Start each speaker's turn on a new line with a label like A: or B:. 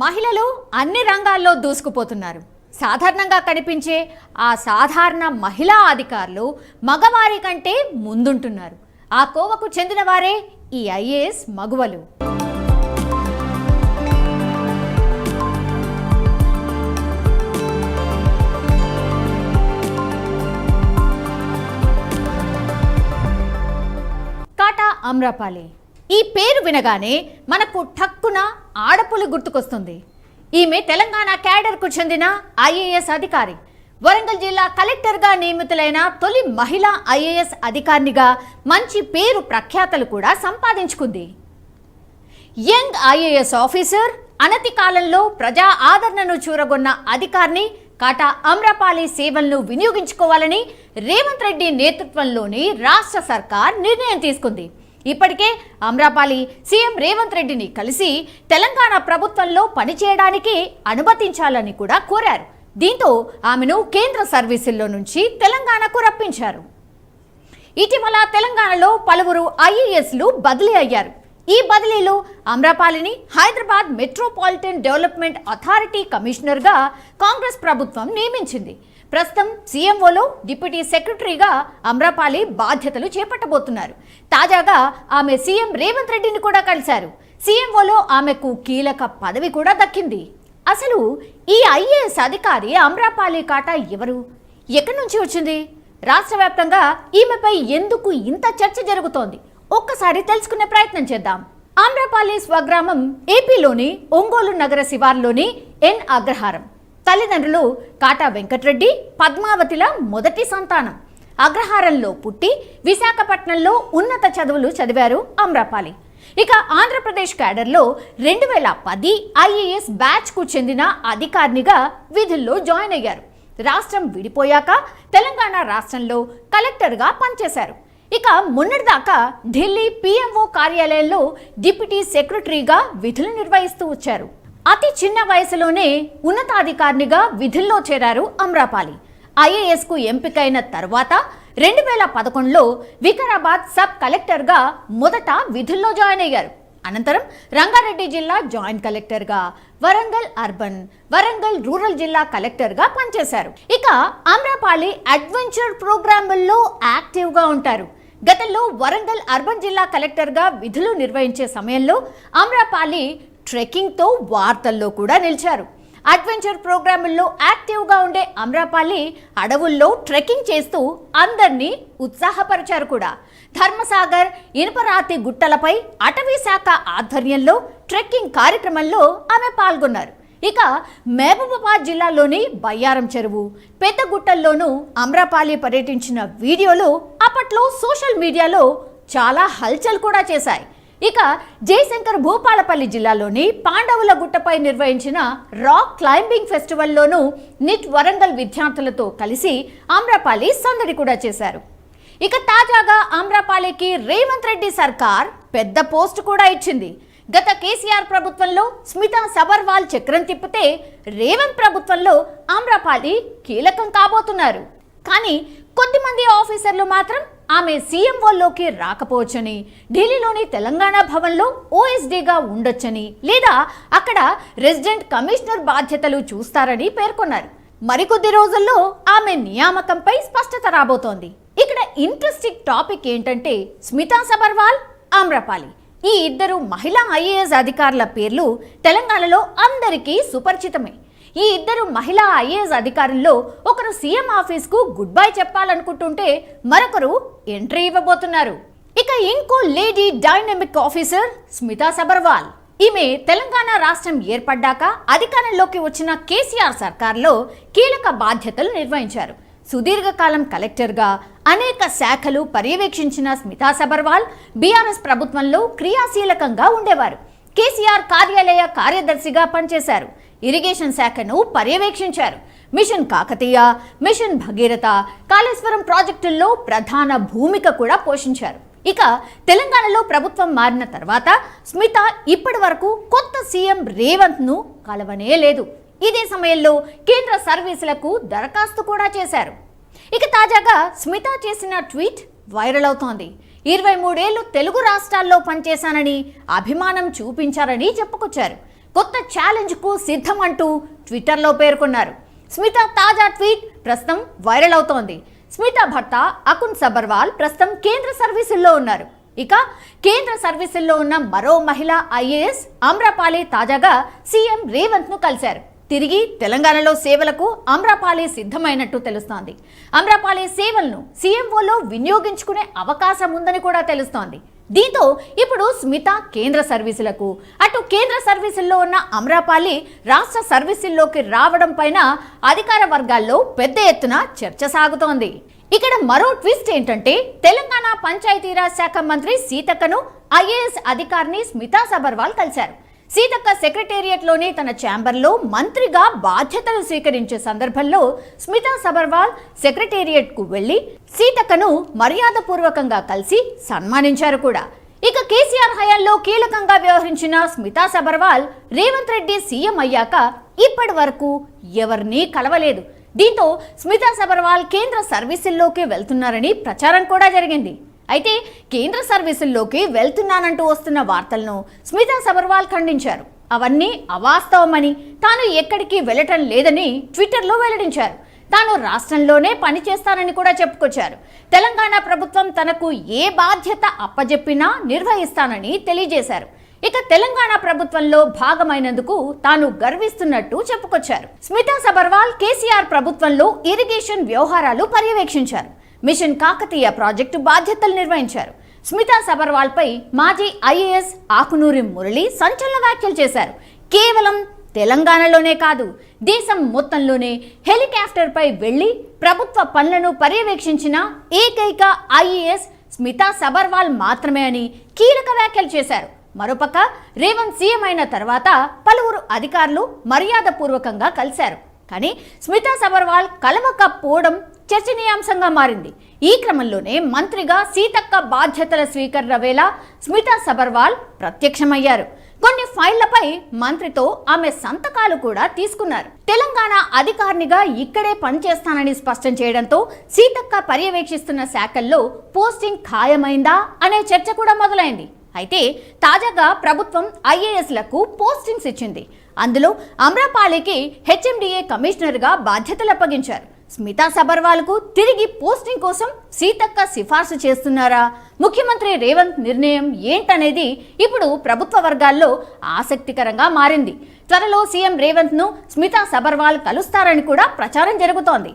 A: మహిళలు అన్ని రంగాల్లో దూసుకుపోతున్నారు. సాధారణంగా కనిపించే ఆ సాధారణ మహిళా అధికారులు మగవారి కంటే ముందుంటున్నారు. ఆ కోవకు చెందిన వారే ఈ ఐఏఎస్ మగువలు. కాటా అమ్రపాలి. ఈ పేరు వినగానే మనకు ఠక్కున ఆడపులి గుర్తుకొస్తుంది. ఈమె తెలంగాణ క్యాడర్కు చెందిన ఐఏఎస్ అధికారి. వరంగల్ జిల్లా కలెక్టర్గా నియమితులైన తొలి మహిళా ఐఏఎస్ అధికారినిగా మంచి పేరు ప్రఖ్యాతలు కూడా సంపాదించుకుంది. యంగ్ ఐఏఎస్ ఆఫీసర్, అనతి కాలంలో ప్రజా ఆదరణను చూరగొన్న అధికారిని కాటా అమ్రపాలి సేవలను వినియోగించుకోవాలని రేవంత్ రెడ్డి నేతృత్వంలోని రాష్ట్ర సర్కార్ నిర్ణయం తీసుకుంది. ఇప్పటికే అమ్రపాలి సీఎం రేవంత్ రెడ్డిని కలిసి తెలంగాణ ప్రభుత్వంలో పనిచేయడానికి అనుమతించాలని కూడా కోరారు. దీంతో ఆమెను కేంద్ర సర్వీసుల్లో నుంచి తెలంగాణకు రప్పించారు. ఇటీవల తెలంగాణలో పలువురు ఐఏఎస్లు బదిలీ అయ్యారు. ఈ బదిలీలో అమ్రపాలిని హైదరాబాద్ మెట్రోపాలిటన్ డెవలప్మెంట్ అథారిటీ కమిషనర్గా కాంగ్రెస్ ప్రభుత్వం నియమించింది. ప్రస్తుతం సీఎంఓలో డిప్యూటీ సెక్రటరీగా అమ్రపాలి బాధ్యతలు చేపట్టబోతున్నారు. తాజాగా ఆమె సీఎం రేవంత్ రెడ్డిని కూడా కలిశారు. సీఎంఓలో ఆమెకు కీలక పదవి కూడా దక్కింది. అసలు ఈ ఐఏఎస్ అధికారి అమ్రపాలి కాటా ఎవరు? ఎక్కడి నుంచి వచ్చింది? రాష్ట్ర వ్యాప్తంగా ఈమెపై ఎందుకు ఇంత చర్చ జరుగుతోంది? ఒక్కసారి తెలుసుకునే ప్రయత్నం చేద్దాం. అమ్రపాలి స్వగ్రామం ఏపీలోని ఒంగోలు నగర శివార్లోని ఎన్ అగ్రహారం. తల్లిదండ్రులు కాటా వెంకటరెడ్డి, పద్మావతిల మొదటి సంతానం. అగ్రహారంలో పుట్టి విశాఖపట్నంలో ఉన్నత చదువులు చదివారు అమ్రపాలి. ఇక ఆంధ్రప్రదేశ్ క్యాడర్లో 2010 ఐఏఎస్ బ్యాచ్కు చెందిన అధికారినిగా విధుల్లో జాయిన్ అయ్యారు. రాష్ట్రం విడిపోయాక తెలంగాణ రాష్ట్రంలో కలెక్టర్గా పనిచేశారు. ఇక మొన్నటిదాకా ఢిల్లీ పిఎంఓ కార్యాలయంలో డిప్యూటీ సెక్రటరీగా విధులు నిర్వహిస్తూ వచ్చారు. అతి చిన్న వయసులోనే ఉన్నతాధికారినిగా విధుల్లో చేరారు అమ్రపాలి. ఐఏఎస్కు ఎంపికైన తర్వాత 2011లో వికారాబాద్ సబ్ కలెక్టర్గా మొదట విధుల్లో జాయిన్ అయ్యారు. అనంతరం రంగారెడ్డి జిల్లా జాయింట్ కలెక్టర్గా, వరంగల్ అర్బన్, వరంగల్ రూరల్ జిల్లా కలెక్టర్గా పనిచేశారు. ఇక అమ్రపాలి అడ్వెంచర్ ప్రోగ్రాముల్లో యాక్టివ్గా ఉంటారు. గతంలో వరంగల్ అర్బన్ జిల్లా కలెక్టర్గా విధులు నిర్వహించే సమయంలో అమ్రపాలి ట్రెక్కింగ్తో వార్తల్లో కూడా నిలిచారు. అడ్వెంచర్ ప్రోగ్రాముల్లో యాక్టివ్గా ఉండే అమ్రపాలి అడవుల్లో ట్రెక్కింగ్ చేస్తూ అందరినీ ఉత్సాహపరిచారు కూడా. ధర్మసాగర్, ఇనుపరాతి గుట్టలపై అటవీ శాఖ ఆధ్వర్యంలో ట్రెక్కింగ్ కార్యక్రమంలో ఆమె పాల్గొన్నారు. ఇక మహబూబాబాద్ జిల్లాలోని బయ్యారం చెరువు, పెద్దగుట్టల్లోనూ అమ్రపాలి పర్యటించిన వీడియోలు అప్పట్లో సోషల్ మీడియాలో చాలా హల్చల్ కూడా చేశాయి. ఇక జయశంకర్ భూపాలపల్లి జిల్లాలోని పాండవుల గుట్టపై నిర్వహించిన రాక్ క్లైంబింగ్ ఫెస్టివల్లోనూ నిట్ వరంగల్ విద్యార్థులతో కలిసి అమ్రపాలి సందడి కూడా చేశారు. ఇక తాజాగా అమ్రపాలికి రేవంత్ రెడ్డి సర్కార్ పెద్ద పోస్ట్ కూడా ఇచ్చింది. గత కేసీఆర్ ప్రభుత్వంలో స్మితా సబర్వాల్ చక్రం తిప్పితే రేవంత్ ప్రభుత్వంలో అమ్రపాలి కీలకం కాబోతున్నారు. కానీ కొద్దిమంది ఆఫీసర్లు మాత్రం ఆమె సీఎంఓలోకి రాకపోవచ్చని, ఢిల్లీలోని తెలంగాణ భవన్లో ఓఎస్డీగా ఉండొచ్చని, లేదా అక్కడ రెసిడెంట్ కమిషనర్ బాధ్యతలు చూస్తారని పేర్కొన్నారు. మరికొద్ది రోజుల్లో ఆమె నియామకంపై స్పష్టత రాబోతోంది. ఇక్కడ ఇంట్రెస్టింగ్ టాపిక్ ఏంటంటే స్మితా సబర్వాల్, అమ్రపాలి ఈ ఇద్దరు మహిళా ఐఏఎస్ అధికారుల పేర్లు తెలంగాణలో అందరికీ సుపరిచితమే. ఈ ఇద్దరు మహిళా ఐఏఎస్ అధికారుల్లో ఒకరు సీఎం ఆఫీస్కు గుడ్ బై చెప్పాలనుకుంటుంటే మరొకరు ఎంట్రీ ఇవ్వబోతున్నారు. ఇక ఇంకో lady dynamic officer Smita Sabharwal. ఈమె తెలంగాణ రాష్ట్రం ఏర్పడ్డాక అధికారంలోకి వచ్చిన కేసీఆర్ సర్కార్లో కీలక బాధ్యతలు నిర్వహించారు. సుదీర్ఘకాలం కలెక్టర్గా అనేక శాఖలు పర్యవేక్షించిన స్మితా సబర్వాల్ బీఆర్ఎస్ ప్రభుత్వంలో క్రియాశీలకంగా ఉండేవారు. కేసీఆర్ కార్యాలయ కార్యదర్శిగా పనిచేశారు. ఇరిగేషన్ శాఖను పర్యవేక్షించారు. మిషన్ కాకతీయ, మిషన్ భగీరథ, కాళేశ్వరం ప్రాజెక్టుల్లో ప్రధాన భూమిక కూడా పోషించారు. ఇక తెలంగాణలో ప్రభుత్వం మారిన తర్వాత స్మిత ఇప్పటి వరకు కొత్త సీఎం రేవంత్ను కలవనే లేదు. ఇదే సమయంలో కేంద్ర సర్వీసులకు దరఖాస్తు కూడా చేశారు. ఇక తాజాగా స్మిత చేసిన ట్వీట్ వైరల్ అవుతోంది. 23 ఏళ్లు తెలుగు రాష్ట్రాల్లో పనిచేశానని, అభిమానం చూపించారని చెప్పుకొచ్చారు. కొత్త ఛాలెంజ్ కు సిద్ధం అంటూ ట్విట్టర్లో పేర్కొన్నారు. స్మిత తాజా ట్వీట్ ప్రస్తుతం వైరల్ అవుతోంది. స్మిత భర్త అకున్ సబర్వాల్ ప్రస్తుతం కేంద్ర సర్వీసుల్లో ఉన్నారు. ఇక కేంద్ర సర్వీసుల్లో ఉన్న మరో మహిళా ఐఏఎస్ అమ్రపాలి తాజాగా సీఎం రేవంత్ ను కలిశారు. తిరిగి తెలంగాణలో సేవలకు అమ్రపాలి సిద్ధమైనట్టు తెలుస్తోంది. అమ్రపాలి సేవలను సీఎంఓలో వినియోగించుకునే అవకాశం ఉందని కూడా తెలుస్తోంది. దీంతో ఇప్పుడు స్మిత కేంద్ర సర్వీసులకు, అటు కేంద్ర సర్వీసుల్లో ఉన్న అమ్రపాలి రాష్ట్ర సర్వీసుల్లోకి రావడం పైన అధికార వర్గాల్లో పెద్ద ఎత్తున చర్చ సాగుతోంది. ఇక్కడ మరో ట్విస్ట్ ఏంటంటే తెలంగాణ పంచాయతీరాజ్ శాఖ మంత్రి సీతక్కను ఐఏఎస్ అధికారిని స్మితా సబర్వాల్ కలిశారు. సీతక్క సెక్రటేరియట్లోని తన ఛాంబర్లో మంత్రిగా బాధ్యతలు స్వీకరించే సందర్భంలో స్మితా సబర్వాల్ సెక్రటేరియట్కు వెళ్లి సీతక్కను మర్యాదపూర్వకంగా కలిసి సన్మానించారు కూడా. ఇక కేసీఆర్ హయాంలో కీలకంగా వ్యవహరించిన స్మితా సబర్వాల్ రేవంత్ రెడ్డి సీఎం అయ్యాక ఇప్పటి వరకు ఎవరినీ కలవలేదు. దీంతో స్మితా సబర్వాల్ కేంద్ర సర్వీసుల్లోకి వెళ్తున్నారని ప్రచారం కూడా జరిగింది. అయితే కేంద్ర సర్వీసుల్లోకి వెళ్తున్నానంటూ వస్తున్న వార్తలను స్మితా సబర్వాల్ ఖండించారు. అవన్నీ అవాస్తవమని, తాను ఎక్కడికి వెళ్ళటం లేదని ట్విట్టర్లో వెల్లడించారు. తాను రాష్ట్రంలోనే పనిచేస్తానని కూడా చెప్పుకొచ్చారు. తెలంగాణ ప్రభుత్వం తనకు ఏ బాధ్యత అప్పజెప్పినా నిర్వహిస్తానని తెలియజేశారు. ఇక తెలంగాణ ప్రభుత్వంలో భాగమైనందుకు తాను గర్విస్తున్నట్టు చెప్పుకొచ్చారు. స్మితా సబర్వాల్ కేసీఆర్ ప్రభుత్వంలో ఇరిగేషన్ వ్యవహారాలు పర్యవేక్షించారు. మిషన్ కాకతీయ ప్రాజెక్టు బాధ్యతలు నిర్వహించారు. స్మితా సబర్వాల్ పై మాజీ ఐఏఎస్ ఆకునూరి మురళి సంచలన వ్యాఖ్యలు చేశారు. కేవలం తెలంగాణలోనే కాదు, దేశం మొత్తంలోనే హెలికాప్టర్ పై వెళ్లి ప్రభుత్వ పనులను పర్యవేక్షించిన ఏకైక ఐఏఎస్ స్మితా సబర్వాల్ మాత్రమే అని కీలక వ్యాఖ్యలు చేశారు. మరోపక్క రేవంత్ సీఎం అయిన తర్వాత పలువురు అధికారులు మర్యాదపూర్వకంగా కలిశారు. కానీ స్మితా సబర్వాల్ కలవకపోవడం చర్చనీయాంశంగా మారింది. ఈ క్రమంలోనే మంత్రిగా సీతక్క బాధ్యతల స్వీకరణ వేళ స్మితా సబర్వాల్ ప్రత్యక్షమయ్యారు. కొన్ని ఫైళ్లపై మంత్రితో ఆమె సంతకాలు కూడా తీసుకున్నారు. తెలంగాణ అధికారినిగా ఇక్కడే పనిచేస్తానని స్పష్టం చేయడంతో సీతక్క పర్యవేక్షిస్తున్న శాఖల్లో పోస్టింగ్ ఖాయమైందా అనే చర్చ కూడా మొదలైంది. అయితే తాజాగా ప్రభుత్వం ఐఏఎస్లకు పోస్టింగ్స్ ఇచ్చింది. అందులో అమ్రపాలికి హెచ్ఎండిఏ కమిషనర్గా బాధ్యతలు అప్పగించారు. స్మితా సబర్వాల్కు తిరిగి పోస్టింగ్ కోసం సీతక్క సిఫార్సు చేస్తున్నారా? ముఖ్యమంత్రి రేవంత్ నిర్ణయం ఏంటనేది ఇప్పుడు ప్రభుత్వ వర్గాల్లో ఆసక్తికరంగా మారింది. త్వరలో సీఎం రేవంత్ ను స్మితా సబర్వాల్ కలుస్తారని కూడా ప్రచారం జరుగుతోంది.